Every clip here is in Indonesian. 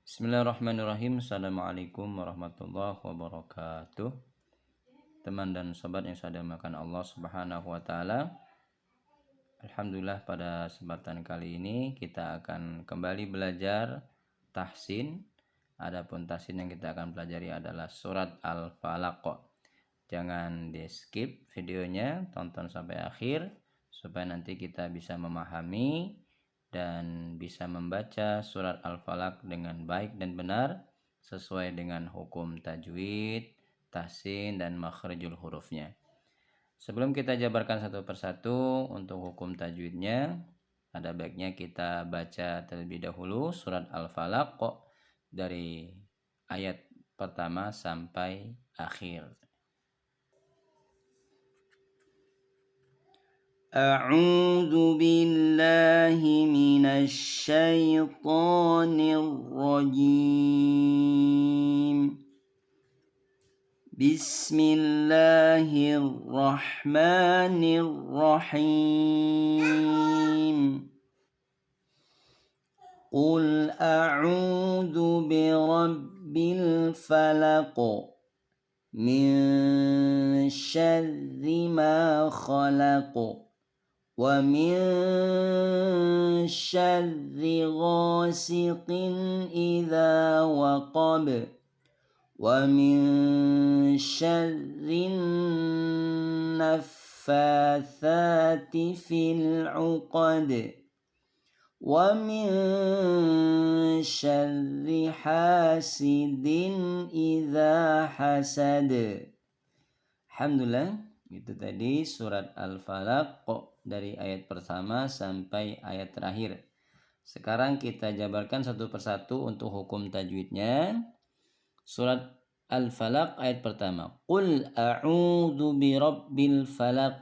Bismillahirrahmanirrahim. Assalamualaikum warahmatullahi wabarakatuh. Teman dan sobat yang saya dimuliakan Allah Subhanahu wa taala. Alhamdulillah, pada kesempatan kali ini kita akan kembali belajar tahsin. Adapun tahsin yang kita akan pelajari adalah surat Al-Falaq. Jangan di-skip videonya, tonton sampai akhir supaya nanti kita bisa memahami dan bisa membaca surat Al-Falaq dengan baik dan benar sesuai dengan hukum tajwid, tahsin, dan makhrijul hurufnya. Sebelum kita jabarkan satu persatu untuk hukum tajwidnya, ada baiknya kita baca terlebih dahulu surat Al-Falaq dari ayat pertama sampai akhir. أعوذ بالله من الشيطان الرجيم. بسم الله الرحمن الرحيم. قل أعوذ برب الفلق من شر ما خلق ومن شر غاسق إذا وقب ومن شر النفاثات في العقد ومن شر حاسد إذا حسد. Alhamdulillah, itu tadi surat Al-Falaq dari ayat pertama sampai ayat terakhir. Sekarang kita jabarkan satu persatu untuk hukum tajwidnya. Surat Al-Falaq ayat pertama. Qul a'udzu birabbil falaq.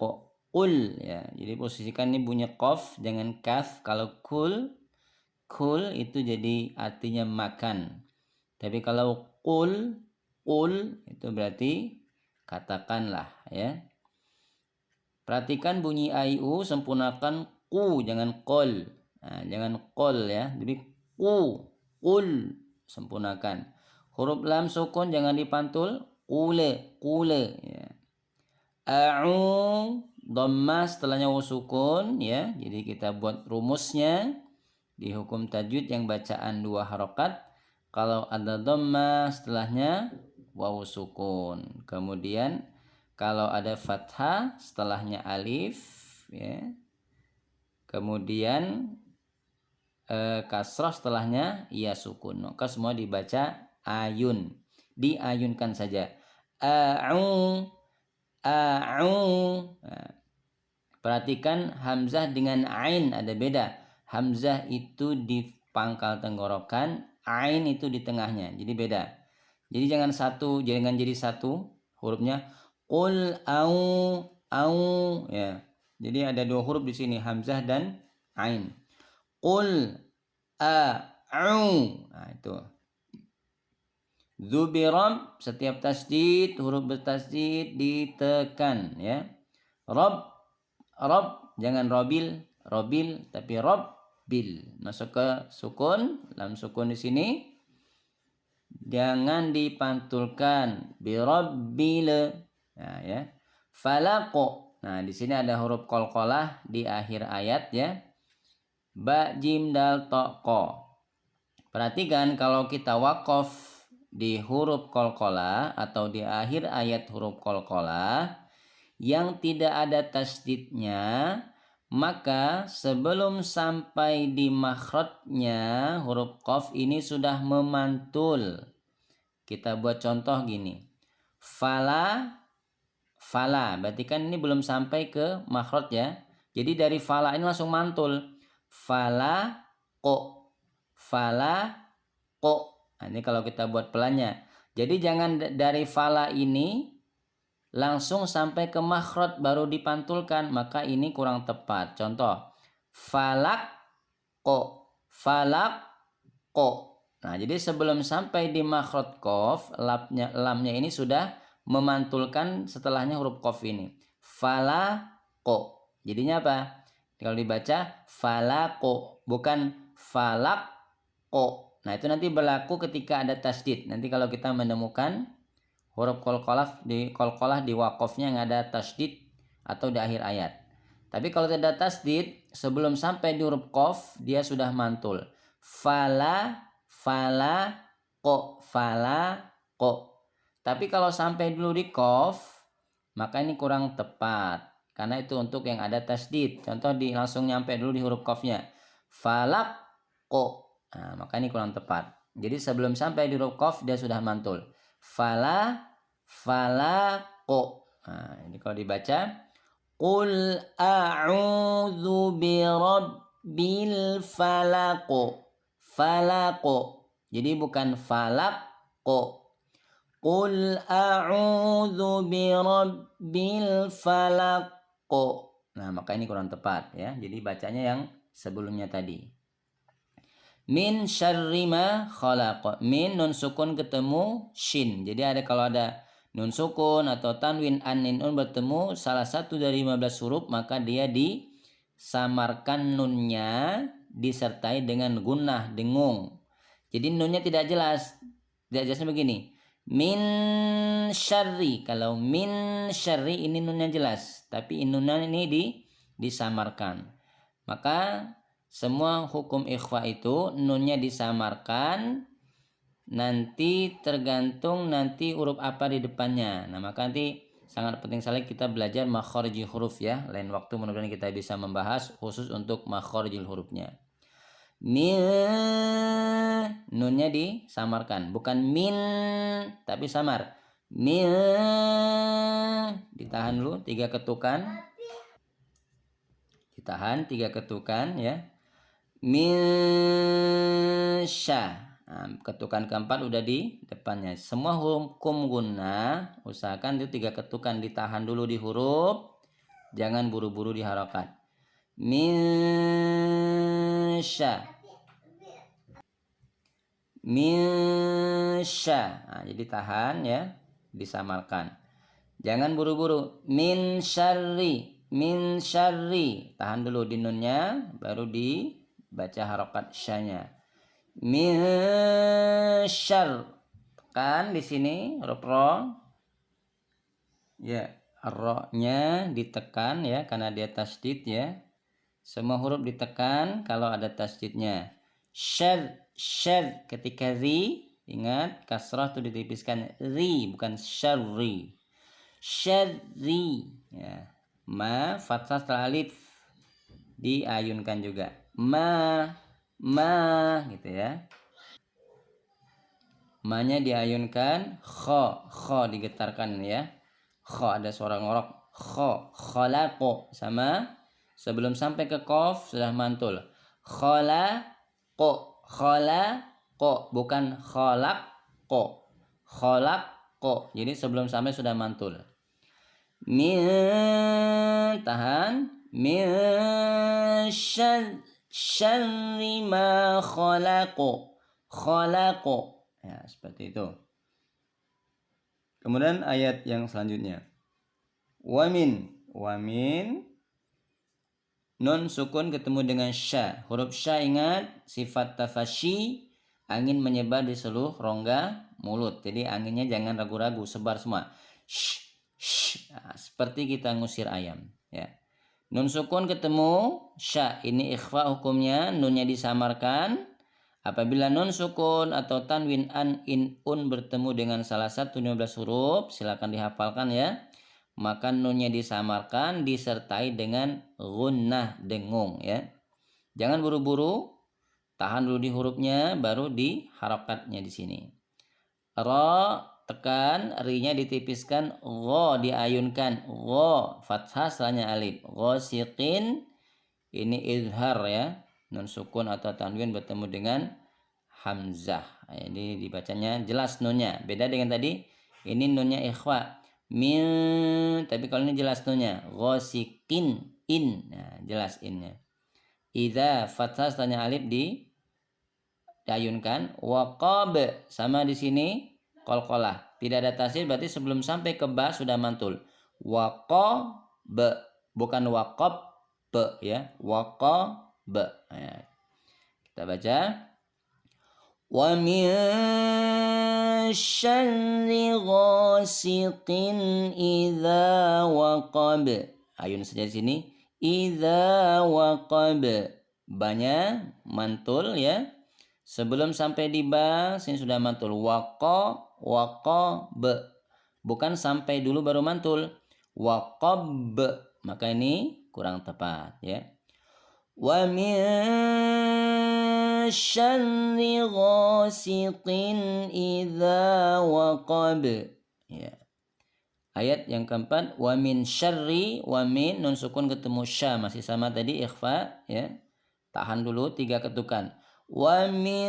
Qul, ya. Jadi posisikan ini bunyi qaf dengan kaf. Kalau kul itu jadi artinya makan. Tapi kalau qul itu berarti katakanlah, ya. Perhatikan bunyi aiu, sempurnakan ku, jangan qol. Nah, jangan qol, ya. Jadi ku, qul, sempurnakan. Huruf lam sukun jangan dipantul, qule, ya. A'u dhammah setelahnya waw sukun, ya. Jadi kita buat rumusnya di hukum tajwid yang bacaan 2 harokat. Kalau ada dhammah setelahnya waw sukun. Kemudian kalau ada fathah setelahnya alif, ya. Kemudian kasrah setelahnya ya sukun. Maka semua dibaca ayun. Diayunkan saja. A'u. Nah, perhatikan hamzah dengan ain ada beda. Hamzah itu di pangkal tenggorokan, ain itu di tengahnya. Jadi beda. Jadi jangan jadi satu hurufnya. Qul au, ya. Jadi ada 2 huruf di sini, hamzah dan ain. Qul a'u. Nah, itu. Dzubiram, setiap tasdid, huruf bertasdid ditekan, ya. Rob, jangan robil, tapi robbil. Masuk ke sukun, lam sukun di sini. Jangan dipantulkan, birabbil. Nah, ya. Falaqo. Nah, di sini ada huruf qalqalah di akhir ayat, ya. Ba, jim, dal, to, ko. Perhatikan kalau kita waqaf di huruf qalqalah atau di akhir ayat huruf qalqalah yang tidak ada tasdidnya, maka sebelum sampai di makhrajnya huruf qaf ini sudah memantul. Kita buat contoh gini. Fala, berarti kan ini belum sampai ke makhraj, ya. Jadi dari fala ini langsung mantul. Fala ko. Nah, ini kalau kita buat pelannya. Jadi jangan dari fala ini langsung sampai ke makhraj baru dipantulkan, maka ini kurang tepat. Contoh, falak ko. Nah, jadi sebelum sampai di makhraj qaf, lamnya ini sudah memantulkan setelahnya huruf qaf ini. Falaqo. Jadinya apa? Kalau dibaca falaqo, bukan falaqo. Nah, itu nanti berlaku ketika ada tasdid. Nanti kalau kita menemukan huruf qalqalah di waqafnya yang ada tasdid atau di akhir ayat. Tapi kalau tidak tasdid, sebelum sampai di huruf qaf dia sudah mantul. Fala ko. Tapi kalau sampai dulu di qaf, maka ini kurang tepat. Karena itu untuk yang ada tasdid. Contoh langsung nyampe dulu di huruf qafnya. Falak ko. Nah, maka ini kurang tepat. Jadi sebelum sampai di huruf qaf dia sudah mantul. Falako. Nah, ini kalau dibaca Qul a'udzu birabbil falako. Jadi bukan falako. Qul a'udzu birabbil falako. Nah, maka ini kurang tepat ya. Jadi bacanya yang sebelumnya tadi. Min syarri ma khalaq. Min nun sukun ketemu shin. Jadi kalau ada nun sukun atau tanwin an bertemu salah satu dari 15 huruf, maka dia disamarkan nunnya disertai dengan gunnah, dengung. Jadi nunnya tidak jelas. Tidak jelasnya begini. Min syarri. Kalau min syarri ini nunnya jelas, tapi nunnya ini disamarkan. Maka semua hukum ikhfa itu nunnya disamarkan, nanti tergantung nanti huruf apa di depannya. Nah, maka nanti sangat penting sekali kita belajar makharijil huruf ya. Lain waktu mudah-mudahan kita bisa membahas khusus untuk makharijil hurufnya. Min, nunnya disamarkan, bukan min tapi samar. Min, ditahan dulu 3 ketukan. Ditahan 3 ketukan ya. Minsya. Nah, ketukan keempat udah di depannya. Semua hukum gunnah usahakan itu 3 ketukan, ditahan dulu di huruf, jangan buru-buru di harokat. Minsya. Nah, jadi tahan ya, disamarkan. Jangan buru-buru. Min syarri. Tahan dulu di nunnya, baru dibaca harokat syanya. Min syarr. Tekan di sini huruf ro. Ya, ro-nya ditekan ya karena dia tasdid ya. Semua huruf ditekan kalau ada tasdidnya. Syarr ketika ri, ingat kasrah itu ditipiskan ri bukan syarri. Syarri ya. Ma fathah setelah alif diayunkan juga. Ma gitu ya. Ma-nya diayunkan, kho digetarkan ya. Kho ada suara ngorok. Khalaqo sama sebelum sampai ke qaf sudah mantul. Khalaqo bukan khalaqo. Jadi sebelum sampai sudah mantul. Min, tahan. Min syarri ma khalaqo. Ya, seperti itu. Kemudian ayat yang selanjutnya. Wamin. Nun sukun ketemu dengan sya. Huruf sya ingat sifat tafashi, angin menyebar di seluruh rongga mulut. Jadi anginnya jangan ragu-ragu, sebar semua. Nah, seperti kita ngusir ayam ya. Nun sukun ketemu sya, ini ikhfa hukumnya, nunnya disamarkan. Apabila nun sukun atau tanwin an un bertemu dengan salah satu 15 huruf, silakan dihafalkan ya. Maka nunnya disamarkan disertai dengan gunnah, dengung ya. Jangan buru-buru, tahan dulu di hurufnya baru di harokatnya di sini. Ro tekan, ri-nya ditipiskan, gho diayunkan, gho fathah setelahnya alif. Ghosiqin ini izhar ya. Nun sukun atau tanwin bertemu dengan hamzah. Ini dibacanya jelas nunnya. Beda dengan tadi, ini nunnya ikhfa. Min, tapi kalau ini jelas nunnya. Ghosiqin, in. Nah, jelas innya. Idza fathah setelahnya alif diayunkan. Waqab sama di sini qalqalah. Tidak ada tasdid berarti sebelum sampai ke ba sudah mantul. Waqab, bukan waqab ya. Waqab. Ya. Kita baca. Wa min syarri ghasiqin idza waqab. Ayun saja di sini. Idza waqab. Banyak mantul ya. Sebelum sampai di ba, sini sudah mantul. Waqab. Bukan sampai dulu baru mantul. Waqab. Maka ini kurang tepat ya. Wa min syarri ghasiqin idza waqab. Ya. Ayat yang keempat, wa min syarri, wa min nun sukun ketemu sya, masih sama tadi ikhfa ya. Tahan dulu 3 ketukan. Wa min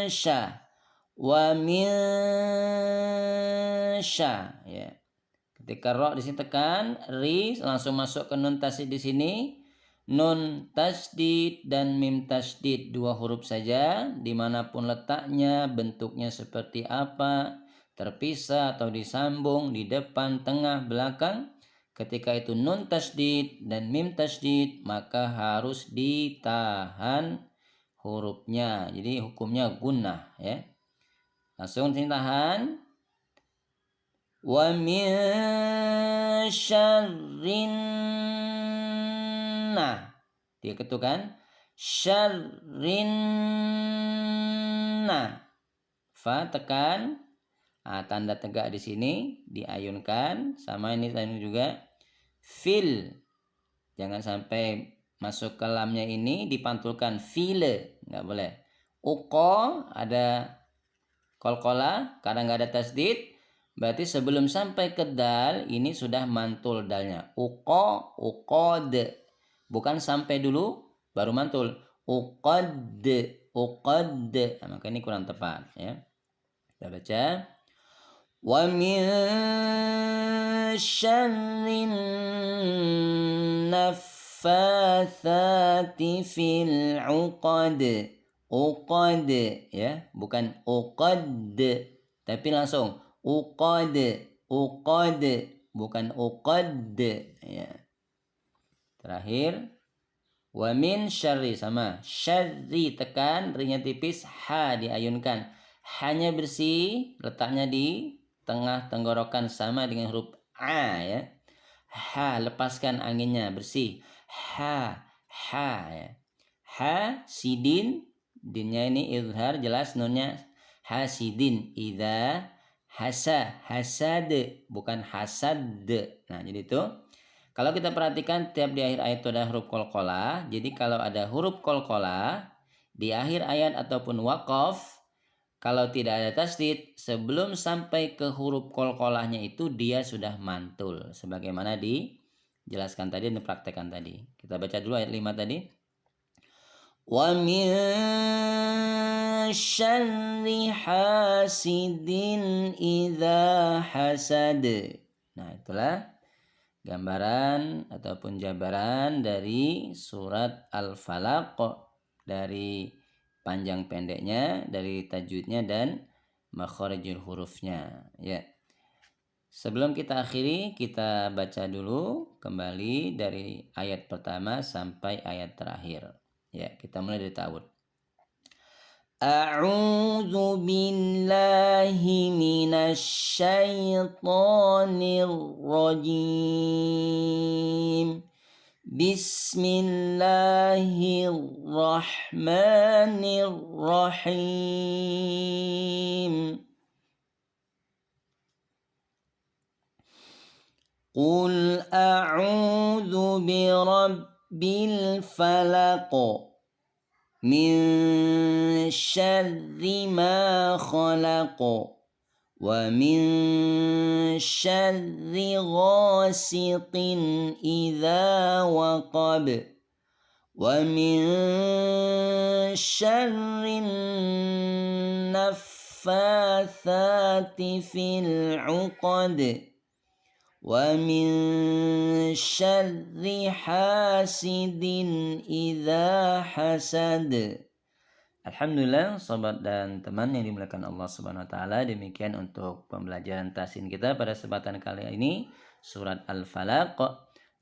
sya. Wa min sya ya. Ketika ro di sini tekan, ri langsung masuk ke nun tasydid di sini. Nun tasydid dan mim tasydid 2 huruf saja, dimanapun letaknya, bentuknya seperti apa, terpisah atau disambung, di depan, tengah, belakang. Ketika itu nun tasydid dan mim tasydid, maka harus ditahan hurufnya. Jadi hukumnya gunnah ya. Langsung sini tahan. Wa min syarrin nah. Dia ketukan syarrin nah. Fa tekan. Nah, tanda tegak di sini diayunkan, sama ini tadi juga fil. Jangan sampai masuk ke lamnya ini dipantulkan file, nggak boleh. Uko ada kolkola, kadang nggak ada tasdid, berarti sebelum sampai ke dal ini sudah mantul dalnya. Uqod, bukan sampai dulu baru mantul. Uqad. Nah, maka ini kurang tepat ya. Kita baca. Wa min syarrin naffatsati fil 'uqad. Uqad ya, bukan uqad, tapi langsung uqad, bukan uqad ya. Terakhir, wa min syarri, sama syarri tekan, rinya tipis, ha diayunkan. Hanya bersih, letaknya di tengah tenggorokan sama dengan huruf a ya. Ha, lepaskan anginnya, bersih. Ha ya. Ha sidin, dinnya ini izhar jelas, nunnya hasidin. Idza hasad, bukan hasad. Nah, jadi itu kalau kita perhatikan tiap di akhir ayat itu ada huruf qalqalah. Jadi kalau ada huruf qalqalah di akhir ayat ataupun waqaf, kalau tidak ada tasdid, sebelum sampai ke huruf qalqalahnya itu dia sudah mantul. Sebagaimana dijelaskan tadi dan dipraktekkan tadi. Kita baca dulu ayat 5 tadi. Wa min syarri hasidin idza hasad. Nah, itulah gambaran ataupun jabaran dari surat Al-Falaq, dari panjang pendeknya, dari tajwidnya dan makharijul hurufnya ya. Sebelum kita akhiri, kita baca dulu kembali dari ayat pertama sampai ayat terakhir ya. Kita mulai dari ta'awud. A'udzu billahi minasy syaithanir rajim. Bismillahirrahmanirrahim. Qul a'udzu birabbil falaq min syarri ma khalaq wa min syarri ghasiqin idza waqab wa min syarri naffatsati fil 'uqad wa min syarri hasidin idza hasad. Alhamdulillah, sobat dan teman yang dimuliakan Allah Subhanahu wa taala, demikian untuk pembelajaran tahsin kita pada kesempatan kali ini surat Al-Falaq.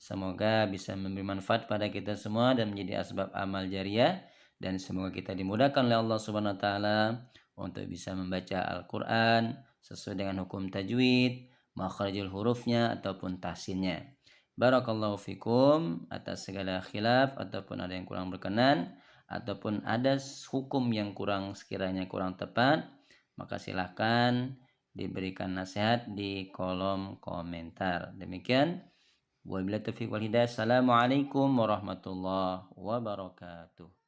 Semoga bisa memberi manfaat pada kita semua dan menjadi asbab amal jariyah dan semoga kita dimudahkan oleh Allah Subhanahu wa taala untuk bisa membaca Al-Qur'an sesuai dengan hukum tajwid, makharijul hurufnya ataupun tahsinnya. Barakallahu fikum. Atas segala khilaf ataupun ada yang kurang berkenan ataupun ada hukum yang sekiranya kurang tepat, maka silahkan diberikan nasihat di kolom komentar. Demikian, wabillahi taufiq wal hidayah. Assalamualaikum warahmatullahi wabarakatuh.